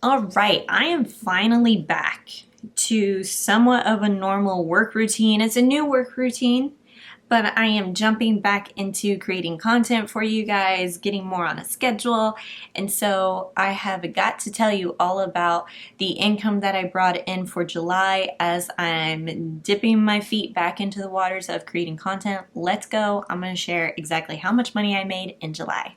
All right, I am finally back to somewhat of a normal work routine. It's a new work routine, but I am jumping back into creating content for you guys, getting more on a schedule. And so I have got to tell you all about the income that I brought in for July as I'm dipping my feet back into the waters of creating content. Let's go. I'm going to share exactly how much money I made in July.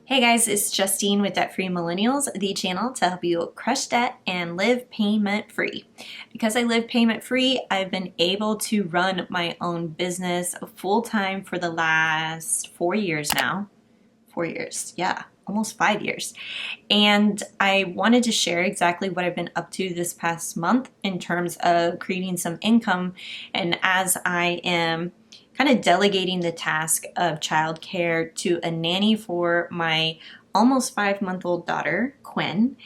Hey guys, it's Justine with Debt Free Millennials, the channel to help you crush debt and live payment free. Because I live payment free, I've been able to run my own business full time for the last 4 years now. 4 years, yeah, almost 5 years. And I wanted to share exactly what I've been up to this past month in terms of creating some income. And as I am kind of delegating the task of childcare to a nanny for my almost 5-month-old daughter, Quinn,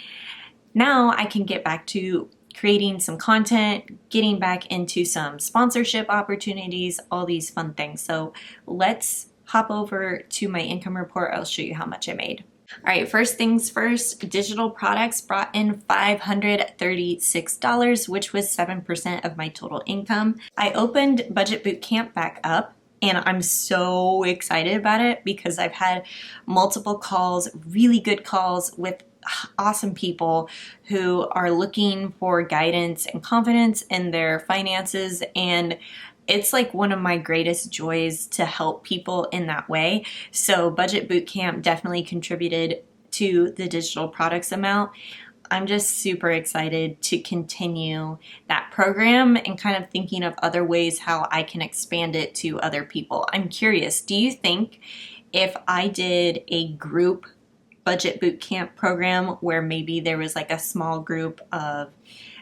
now I can get back to creating some content, getting back into some sponsorship opportunities, all these fun things. So let's hop over to my income report. I'll show you how much I made. All right, first things first, digital products brought in $536, which was 7% of my total income. I opened Budget Bootcamp back up, and I'm so excited about it because I've had multiple calls, really good calls with awesome people who are looking for guidance and confidence in their finances, and it's like one of my greatest joys to help people in that way. So Budget Bootcamp definitely contributed to the digital products amount. I'm just super excited to continue that program and kind of thinking of other ways how I can expand it to other people. I'm curious, do you think if I did a group Budget Bootcamp program where maybe there was like a small group of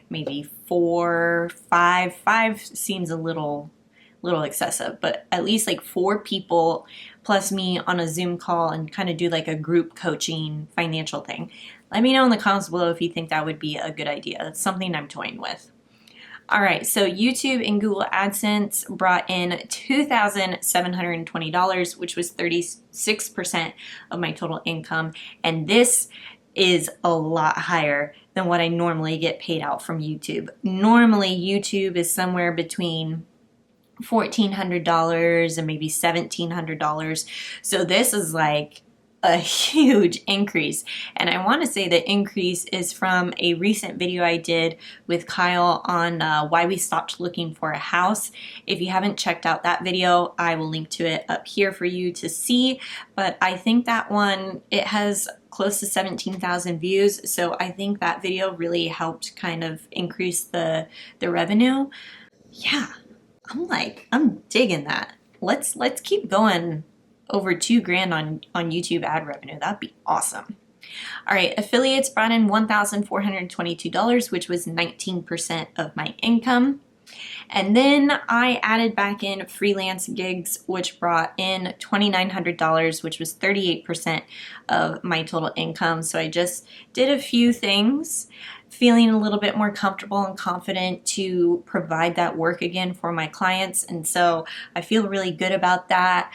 maybe 4, 5 seems a little excessive, but at least like 4 people plus me on a Zoom call and kind of do like a group coaching financial thing. Let me know in the comments below if you think that would be a good idea. It's something I'm toying with. All right, so YouTube and Google AdSense brought in $2,720, which was 36% of my total income. And this is a lot higher than what I normally get paid out from YouTube. Normally, YouTube is somewhere between $1,400 and maybe $1,700. So this is like a huge increase. And I want to say the increase is from a recent video I did with Kyle on why we stopped looking for a house. If you haven't checked out that video, I will link to it up here for you to see. But I think that one, it has close to 17,000 views. So I think that video really helped kind of increase the revenue. Yeah. I'm digging that. Let's keep going over $2,000 on YouTube ad revenue. That'd be awesome. All right, affiliates brought in $1,422, which was 19% of my income. And then I added back in freelance gigs, which brought in $2,900, which was 38% of my total income. So I just did a few things, feeling a little bit more comfortable and confident to provide that work again for my clients. And so I feel really good about that.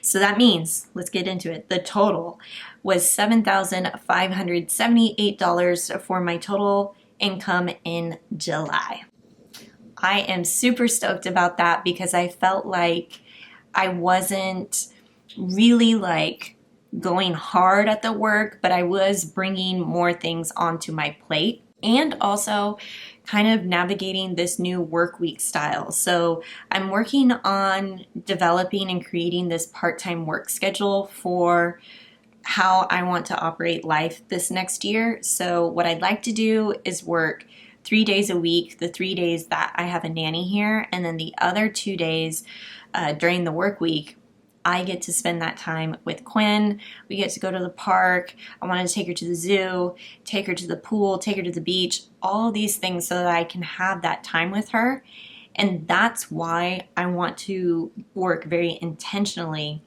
So that means, let's get into it. The total was $7,578 for my total income in July. I am super stoked about that because I felt like I wasn't really like going hard at the work, but I was bringing more things onto my plate and also kind of navigating this new work week style. So I'm working on developing and creating this part-time work schedule for how I want to operate life this next year. So what I'd like to do is work 3 days a week, the 3 days that I have a nanny here, and then the other 2 days during the work week, I get to spend that time with Quinn. We get to go to the park. I wanted to take her to the zoo, take her to the pool, take her to the beach, all these things so that I can have that time with her. And that's why I want to work very intentionally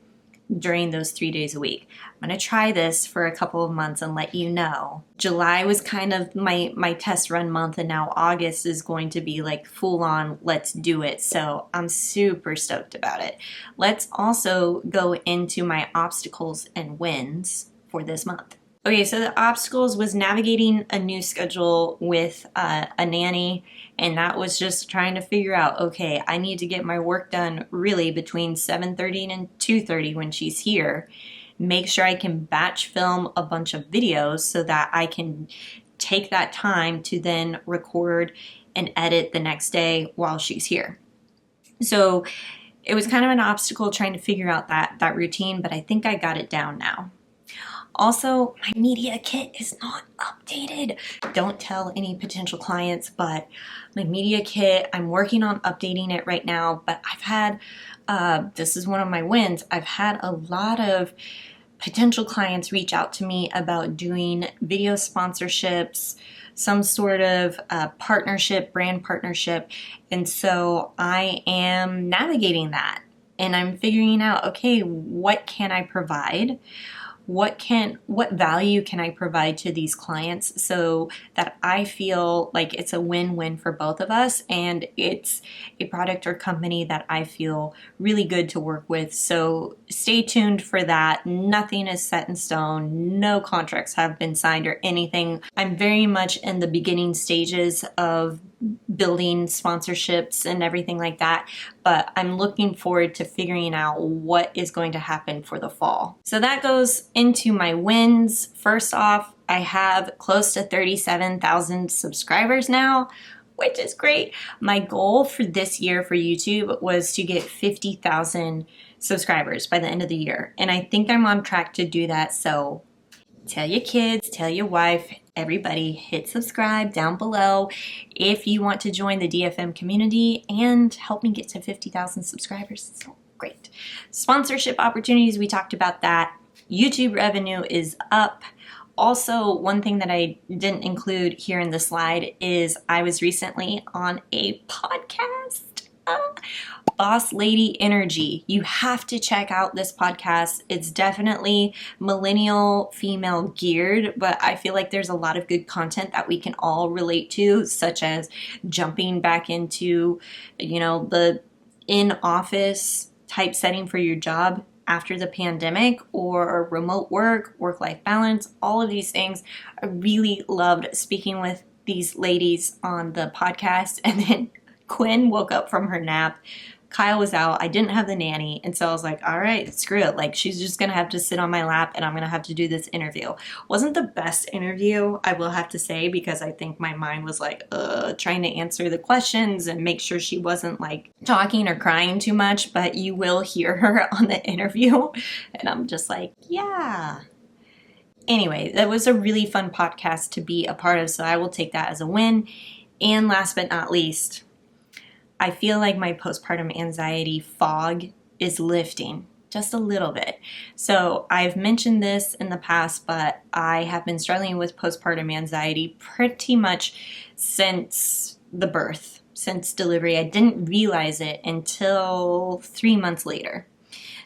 during those 3 days a week. I'm going to try this for a couple of months and let you know. July was kind of my test run month, and now August is going to be like full on, let's do it. So I'm super stoked about it. Let's also go into my obstacles and wins for this month. Okay, so the obstacles was navigating a new schedule with a nanny, and that was just trying to figure out, okay, I need to get my work done really between 7:30 and 2:30 when she's here. Make sure I can batch film a bunch of videos so that I can take that time to then record and edit the next day while she's here. So it was kind of an obstacle trying to figure out that routine, but I think I got it down now. Also, my media kit is not updated. Don't tell any potential clients, but my media kit, I'm working on updating it right now, but I've had, this is one of my wins, I've had a lot of potential clients reach out to me about doing video sponsorships, some sort of partnership, brand partnership, and so I am navigating that, and I'm figuring out, okay, what can I provide? What value can I provide to these clients so that I feel like it's a win-win for both of us, and it's a product or company that I feel really good to work with. So stay tuned for that. Nothing is set in stone. No contracts have been signed or anything. I'm very much in the beginning stages of building sponsorships and everything like that, but I'm looking forward to figuring out what is going to happen for the fall. So that goes into my wins. First off, I have close to 37,000 subscribers now, which is great. My goal for this year for YouTube was to get 50,000 subscribers by the end of the year, and I think I'm on track to do that. So tell your kids, tell your wife, everybody, hit subscribe down below if you want to join the DFM community and help me get to 50,000 subscribers. So great. Sponsorship opportunities, we talked about that. YouTube revenue is up. Also, one thing that I didn't include here in the slide is I was recently on a podcast. Boss Lady Energy. You have to check out this podcast. It's definitely millennial female geared, but I feel like there's a lot of good content that we can all relate to, such as jumping back into, the in-office type setting for your job after the pandemic, or remote work, work-life balance, all of these things. I really loved speaking with these ladies on the podcast, and then Quinn woke up from her nap. Kyle was out. I didn't have the nanny. And so I was like, all right, screw it. Like, she's just going to have to sit on my lap and I'm going to have to do this interview. Wasn't the best interview, I will have to say, because I think my mind was like, trying to answer the questions and make sure she wasn't like talking or crying too much, but you will hear her on the interview. And I'm just like, yeah. Anyway, that was a really fun podcast to be a part of. So I will take that as a win. And last but not least, I feel like my postpartum anxiety fog is lifting just a little bit. So I've mentioned this in the past, but I have been struggling with postpartum anxiety pretty much since the birth, since delivery. I didn't realize it until 3 months later.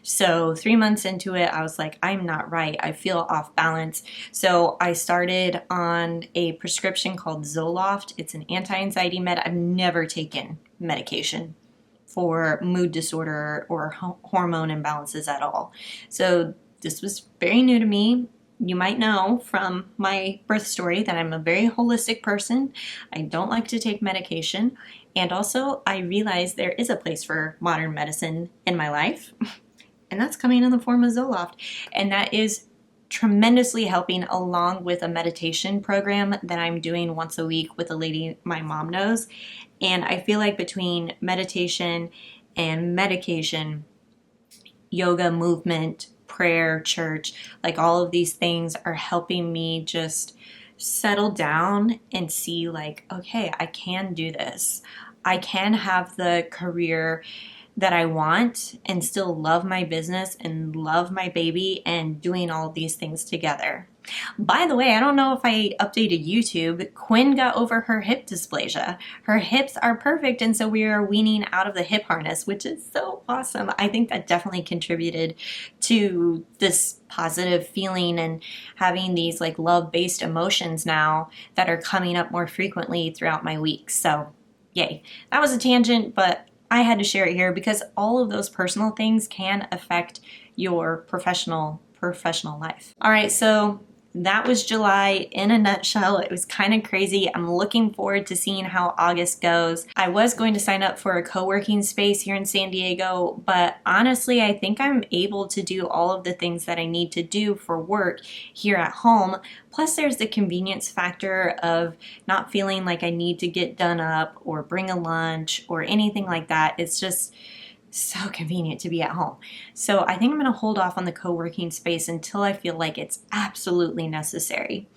So 3 months into it, I was like, I'm not right. I feel off balance. So I started on a prescription called Zoloft. It's an anti-anxiety med. I've never taken medication for mood disorder or hormone imbalances at all. So this was very new to me. You might know from my birth story that I'm a very holistic person. I don't like to take medication. And also, I realized there is a place for modern medicine in my life. And that's coming in the form of Zoloft. And that is tremendously helping, along with a meditation program that I'm doing once a week with a lady my mom knows. And I feel like between meditation and medication, yoga, movement, prayer, church, like all of these things are helping me just settle down and see like, okay, I can do this. I can have the career that I want and still love my business and love my baby and doing all of these things together. By the way, I don't know if I updated YouTube. Quinn got over her hip dysplasia. Her hips are perfect, and so we are weaning out of the hip harness, which is so awesome. I think that definitely contributed to this positive feeling and having these like love-based emotions now that are coming up more frequently throughout my weeks. So, yay. That was a tangent, but I had to share it here because all of those personal things can affect your professional life. All right, so that was July in a nutshell. It was kind of crazy. I'm looking forward to seeing how August goes. I was going to sign up for a co-working space here in San Diego, but honestly, I think I'm able to do all of the things that I need to do for work here at home. Plus, there's the convenience factor of not feeling like I need to get done up or bring a lunch or anything like that. It's just so convenient to be at home. So I think I'm going to hold off on the co-working space until I feel like it's absolutely necessary.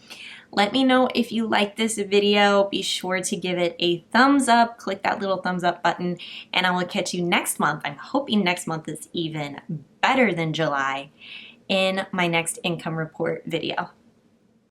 Let me know if you like this video. Be sure to give it a thumbs up. Click that little thumbs up button, and I will catch you next month. I'm hoping next month is even better than July in my next income report video.